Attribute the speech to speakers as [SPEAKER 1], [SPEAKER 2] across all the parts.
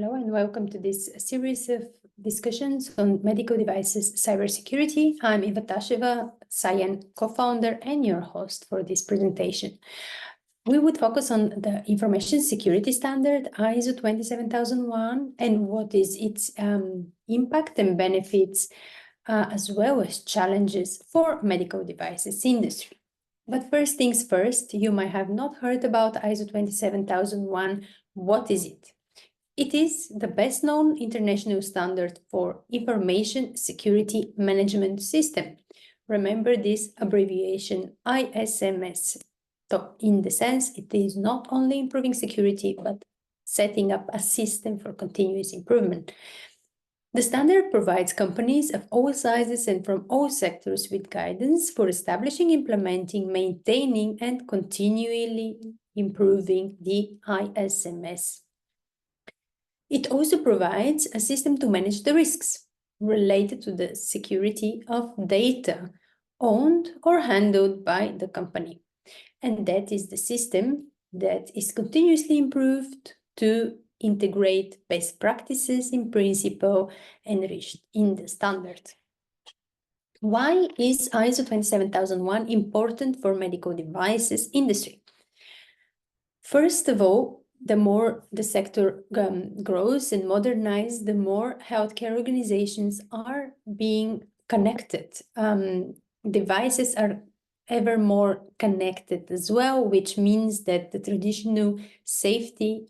[SPEAKER 1] Hello and welcome to this series of discussions on medical devices cybersecurity. I'm Eva Tasheva, Cyan co-founder and your host for this presentation. We would focus on the information security standard ISO27001 and what is its impact and benefits, as well as challenges for medical devices industry. But first things first, you might have not heard about ISO27001. What is it? It is the best-known international standard for information security management system. Remember this abbreviation ISMS. So in the sense, it is not only improving security, but setting up a system for continuous improvement. The standard provides companies of all sizes and from all sectors with guidance for establishing, implementing, maintaining, and continually improving the ISMS. It also provides a system to manage the risks related to the security of data owned or handled by the company. And that is the system that is continuously improved to integrate best practices in principle enriched in the standard. Why is ISO 27001 important for medical devices industry? First of all, the more the sector grows and modernizes, the more healthcare organizations are being connected. Devices are ever more connected as well, which means that the traditional safety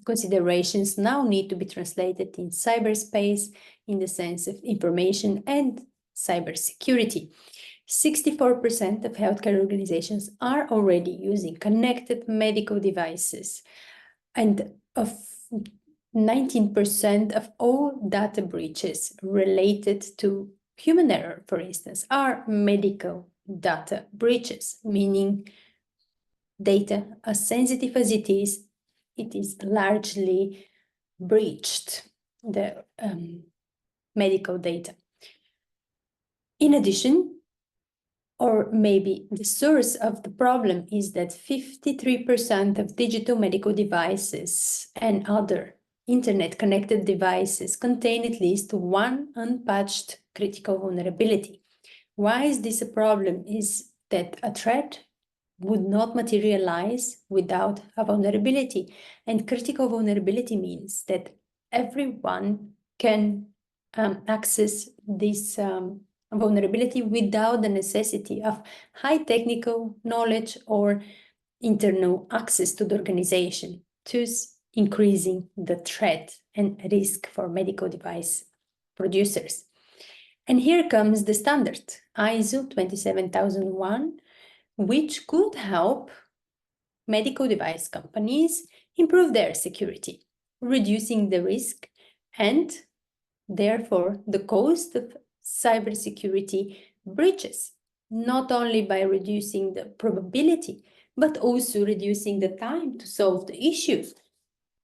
[SPEAKER 1] considerations now need to be translated in cyberspace in the sense of information and cybersecurity. 64% of healthcare organizations are already using connected medical devices, and of 19% of all data breaches related to human error, for instance, are medical data breaches, meaning data as sensitive as it is largely breached, the medical data. In addition, or maybe the source of the problem is that 53% of digital medical devices and other internet-connected devices contain at least one unpatched critical vulnerability. Why is this a problem? Is that a threat would not materialize without a vulnerability. And critical vulnerability means that everyone can access this vulnerability without the necessity of high technical knowledge or internal access to the organization, thus increasing the threat and risk for medical device producers. And here comes the standard, ISO 27001, which could help medical device companies improve their security, reducing the risk and therefore the cost of cybersecurity breaches, not only by reducing the probability, but also reducing the time to solve the issues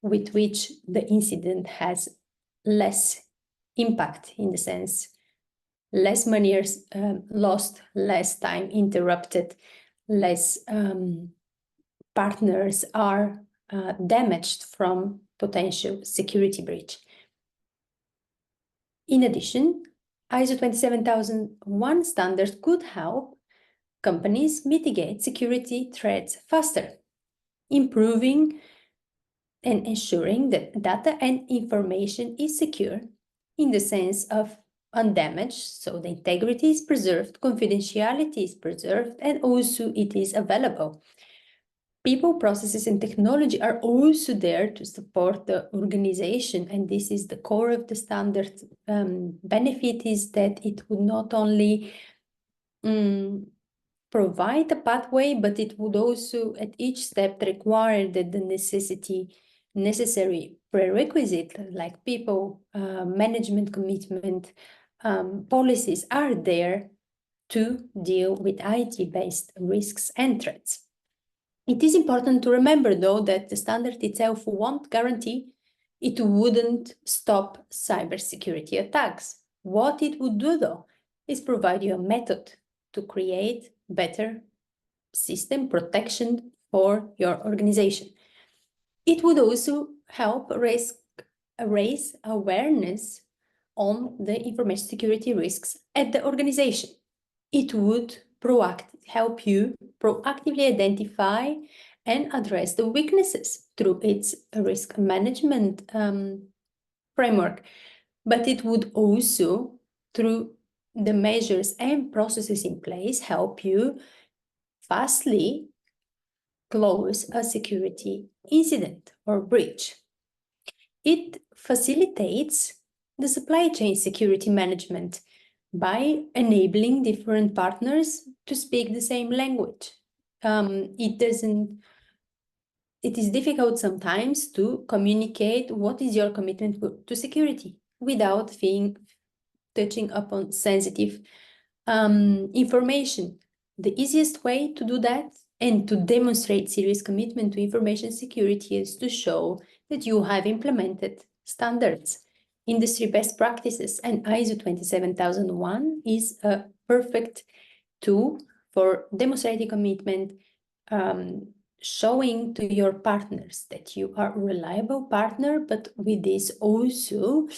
[SPEAKER 1] with which the incident has less impact, in the sense less money lost, less time interrupted, less partners are damaged from potential security breach. In addition, ISO 27001 standard could help companies mitigate security threats faster, improving and ensuring that data and information is secure in the sense of undamaged, so the integrity is preserved, confidentiality is preserved, and also it is available. People, processes, and technology are also there to support the organization, and this is the core of the standard. Benefit is that it would not only provide a pathway, but it would also at each step require that the necessary prerequisite, like people, management commitment, policies are there to deal with IT-based risks and threats. It is important to remember, though, that the standard itself won't guarantee, it wouldn't stop cybersecurity attacks. What it would do, though, is provide you a method to create better system protection for your organization. It would also help risk raise awareness on the information security risks at the organization. It would help you proactively identify and address the weaknesses through its risk management framework. But it would also, through the measures and processes in place, help you fastly close a security incident or breach. It facilitates the supply chain security management by enabling different partners to speak the same language. It is difficult sometimes to communicate what is your commitment to security without touching upon sensitive information. The easiest way to do that and to demonstrate serious commitment to information security is to show that you have implemented standards, industry best practices, and ISO 27001 is a perfect tool for demonstrating commitment, showing to your partners that you are a reliable partner, but with this also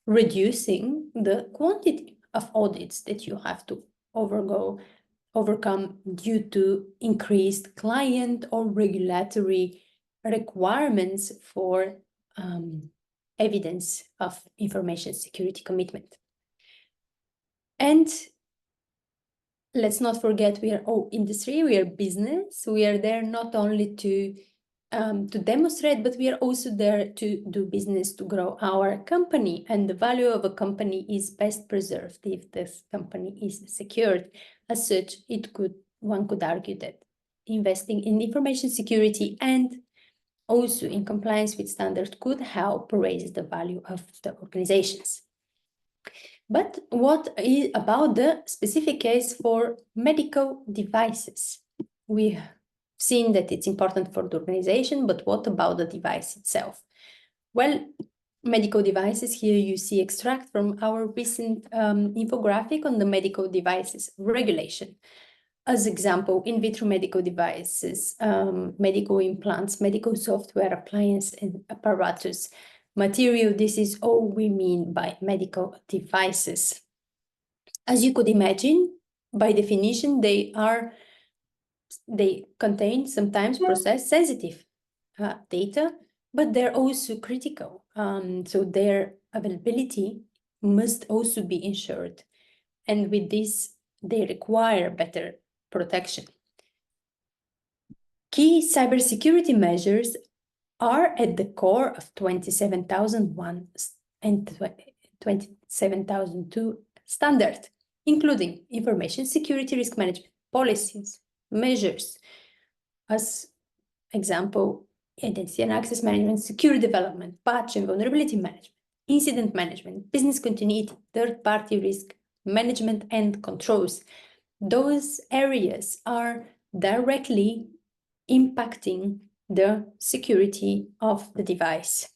[SPEAKER 1] reducing the quantity of audits that you have to overcome due to increased client or regulatory requirements for evidence of information security commitment. And let's not forget, we are all industry, we are business. We are there not only to demonstrate, but we are also there to do business, to grow our company. And the value of a company is best preserved if this company is secured. As such, one could argue that investing in information security and also in compliance with standards could help raise the value of the organizations. But what is about the specific case for medical devices? We have seen that it's important for the organization, but what about the device itself? Well, medical devices, here you see extract from our recent infographic on the medical devices regulation. As example, in vitro medical devices, medical implants, medical software, appliance and apparatus, material, this is all we mean by medical devices. As you could imagine, by definition, they contain sometimes process sensitive data, but they're also critical. So their availability must also be ensured. And with this, they require better protection. Key cybersecurity measures are at the core of 27001 and 27002 standard, including information security risk management policies, measures, as example, identity and access management, security development, patch and vulnerability management, incident management, business continuity, third-party risk management and controls. Those areas are directly impacting the security of the device.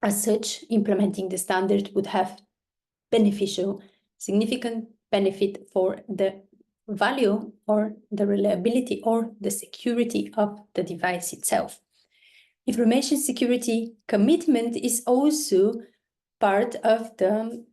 [SPEAKER 1] As such, implementing the standard would have significant benefit for the value or the reliability or the security of the device itself. Information security commitment is also part of the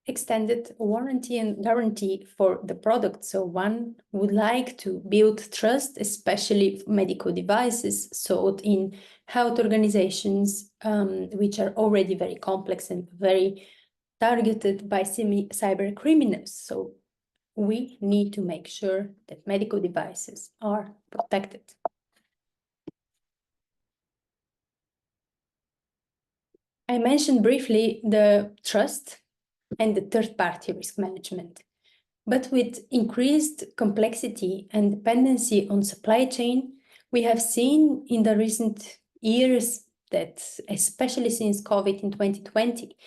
[SPEAKER 1] extended warranty and guarantee for the product. So one would like to build trust, especially for medical devices sold in health organizations, which are already very complex and very targeted by cyber criminals. So we need to make sure that medical devices are protected. I mentioned briefly the trust and the third-party risk management. But with increased complexity and dependency on supply chain, we have seen in the recent years that, especially since COVID in 2020,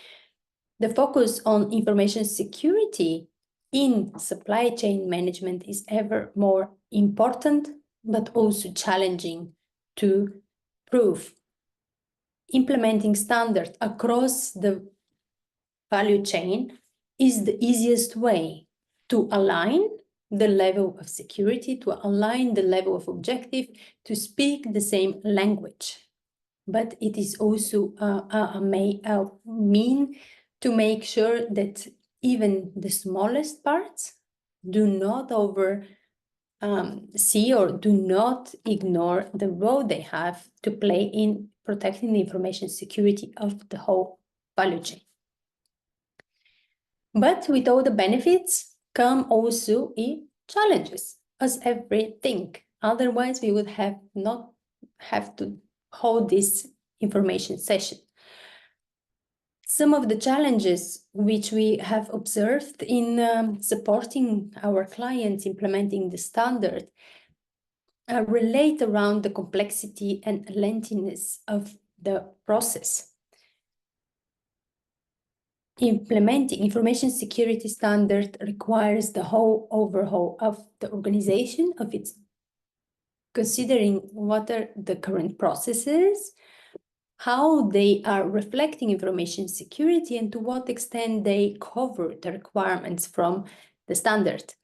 [SPEAKER 1] the focus on information security in supply chain management is ever more important, but also challenging to prove. Implementing standards across the value chain is the easiest way to align the level of security, to align the level of objective, to speak the same language. but it is also a mean to make sure that even the smallest parts do not see or do not ignore the role they have to play in protecting the information security of the whole value chain. But with all the benefits come also challenges, as everything. Otherwise, we would not have to hold this information session. Some of the challenges which we have observed in supporting our clients implementing the standard relate around the complexity and lengthiness of the process. Implementing information security standard requires the whole overhaul of the organization of its, considering what are the current processes, how they are reflecting information security, and to what extent they cover the requirements from the standard.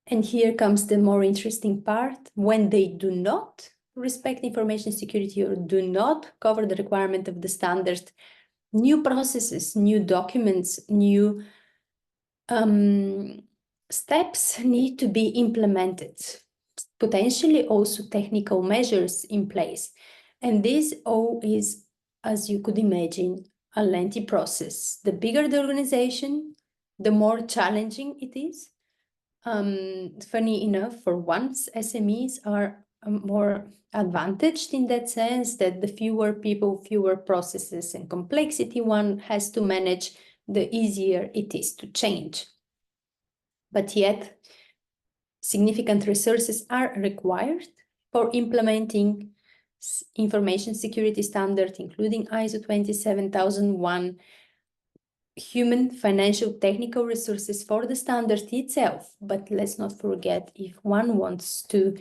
[SPEAKER 1] And here comes the more interesting part. When they do not respect information security or do not cover the requirement of the standard, new processes, new documents, new steps need to be implemented, potentially also technical measures in place. And this all is, as you could imagine, a lengthy process. The bigger the organization, the more challenging it is. Funny enough, for once, SMEs are more advantaged in that sense that the fewer people, fewer processes and complexity one has to manage, the easier it is to change. But yet, significant resources are required for implementing information security standard, including ISO 27001, human, financial, technical resources for the standard itself. But let's not forget, if one wants to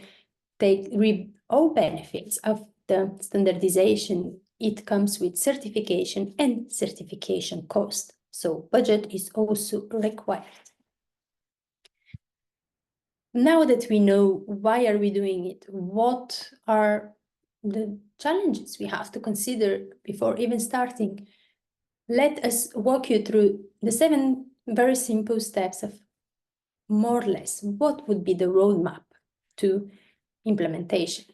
[SPEAKER 1] reap all benefits of the standardization, it comes with certification and certification cost. So budget is also required. Now that we know why are we doing it, what are the challenges we have to consider before even starting, let us walk you through the 7 very simple steps of more or less what would be the roadmap to implementation.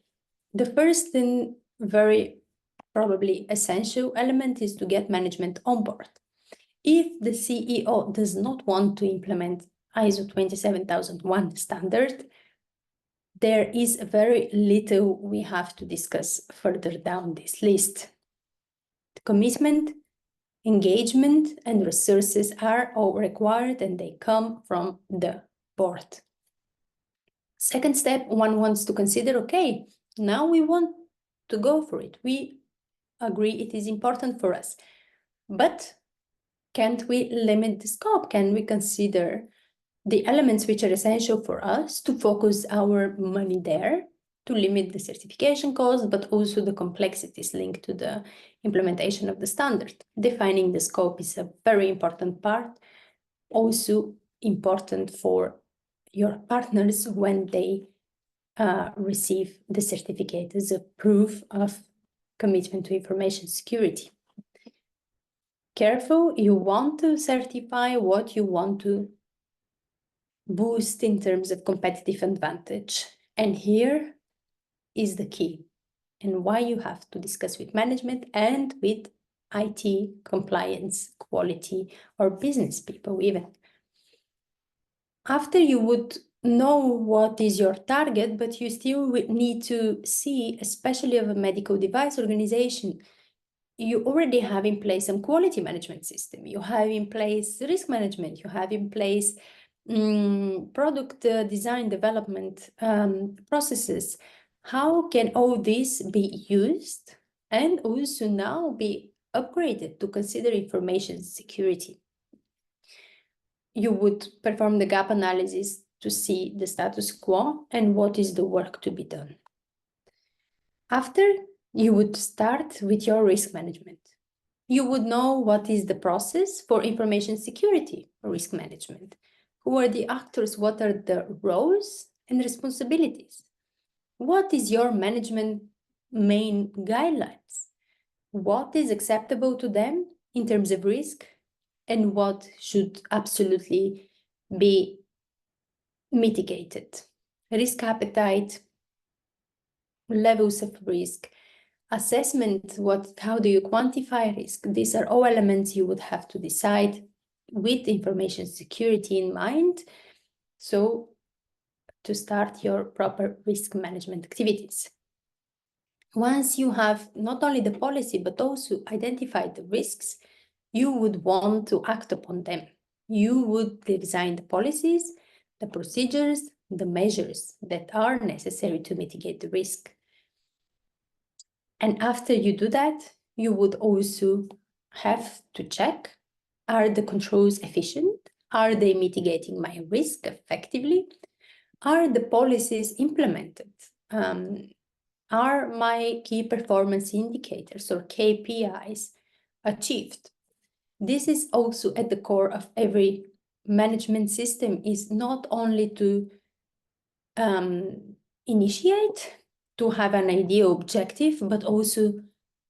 [SPEAKER 1] The first and very probably essential element is to get management on board. If the CEO does not want to implement ISO 27001 standard, there is very little we have to discuss further down this list. The commitment, engagement, and resources are all required, and they come from the board. Second step, one wants to consider, okay, now we want to go for it. We agree it is important for us, but can't we limit the scope? Can we consider the elements which are essential for us to focus our money there, to limit the certification costs, but also the complexities linked to the implementation of the standard? Defining the scope is a very important part, also important for your partners when they receive the certificate as a proof of commitment to information security. Careful, you want to certify what you want to boost in terms of competitive advantage. And here is the key, and why you have to discuss with management and with IT, compliance, quality, or business people even. After you would know what is your target, but you still need to see, especially of a medical device organization, you already have in place some quality management system, you have in place risk management, you have in place product design development processes. How can all this be used and also now be upgraded to consider information security? You would perform the gap analysis to see the status quo and what is the work to be done. After, you would start with your risk management. You would know what is the process for information security risk management. Who are the actors? What are the roles and responsibilities? What is your management main guidelines. What is acceptable to them in terms of risk and what should absolutely be mitigated. Risk appetite, levels of risk, assessment, how do you quantify risk? These are all elements you would have to decide with information security in mind. So to start your proper risk management activities. Once you have not only the policy, but also identified the risks, you would want to act upon them. You would design the policies, the procedures, the measures that are necessary to mitigate the risk. And after you do that, you would also have to check, are the controls efficient? Are they mitigating my risk effectively? Are the policies implemented? Are my key performance indicators or KPIs achieved? This is also at the core of every management system, is not only to initiate, to have an ideal objective, but also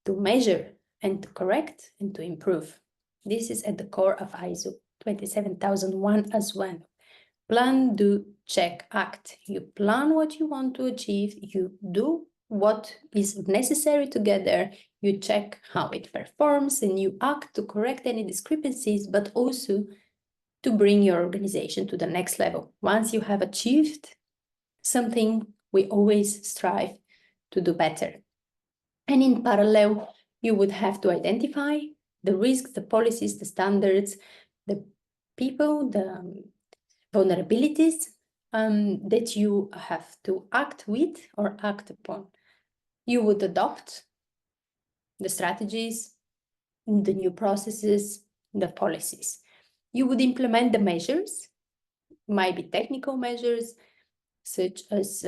[SPEAKER 1] to measure and to correct and to improve. This is at the core of ISO 27001 as well. Plan, do, check, act. You plan what you want to achieve, you do what is necessary together, you check how it performs, and you act to correct any discrepancies, but also to bring your organization to the next level. Once you have achieved something, we always strive to do better. And in parallel, you would have to identify the risks, the policies, the standards, the people, the vulnerabilities that you have to act with or act upon. You would adopt the strategies, the new processes, the policies. You would implement the measures, might be technical measures, such as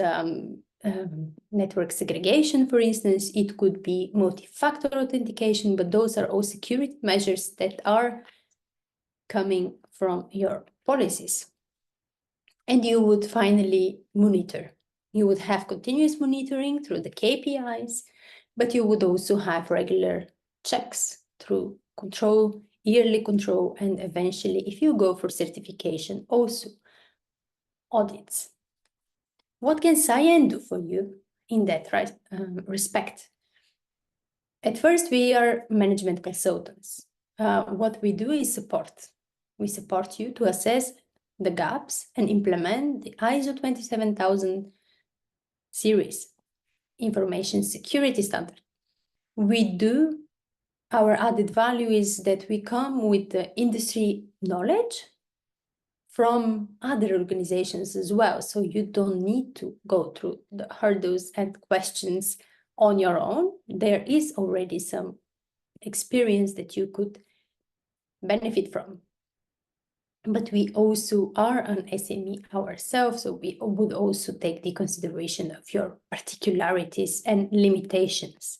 [SPEAKER 1] network segregation, for instance. It could be multi-factor authentication, but those are all security measures that are coming from your policies. And you would finally monitor. You would have continuous monitoring through the KPIs, but you would also have regular checks through control, yearly control, and eventually, if you go for certification, also audits. What can Cyan do for you in that respect? At first, we are management consultants. What we do is support. We support you to assess the gaps and implement the ISO 27000 series information security standard. Our added value is that we come with the industry knowledge from other organizations as well. So you don't need to go through the hurdles and questions on your own. There is already some experience that you could benefit from. But we also are an SME ourselves, so we would also take the consideration of your particularities and limitations.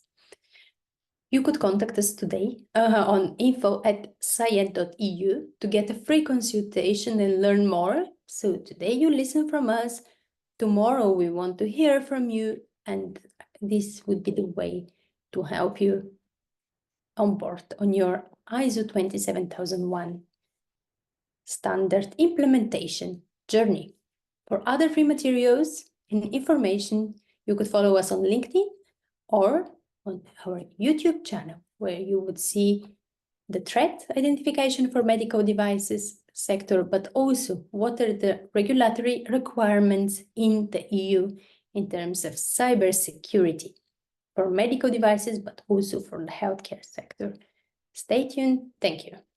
[SPEAKER 1] You could contact us today on info@cyan.eu to get a free consultation and learn more. So today you listen from us, tomorrow we want to hear from you, and this would be the way to help you on board on your ISO 27001 standard implementation journey. For other free materials and information, you could follow us on LinkedIn or on our YouTube channel, where you would see the threat identification for medical devices sector, but also what are the regulatory requirements in the EU in terms of cybersecurity for medical devices, but also for the healthcare sector. Stay tuned. Thank you.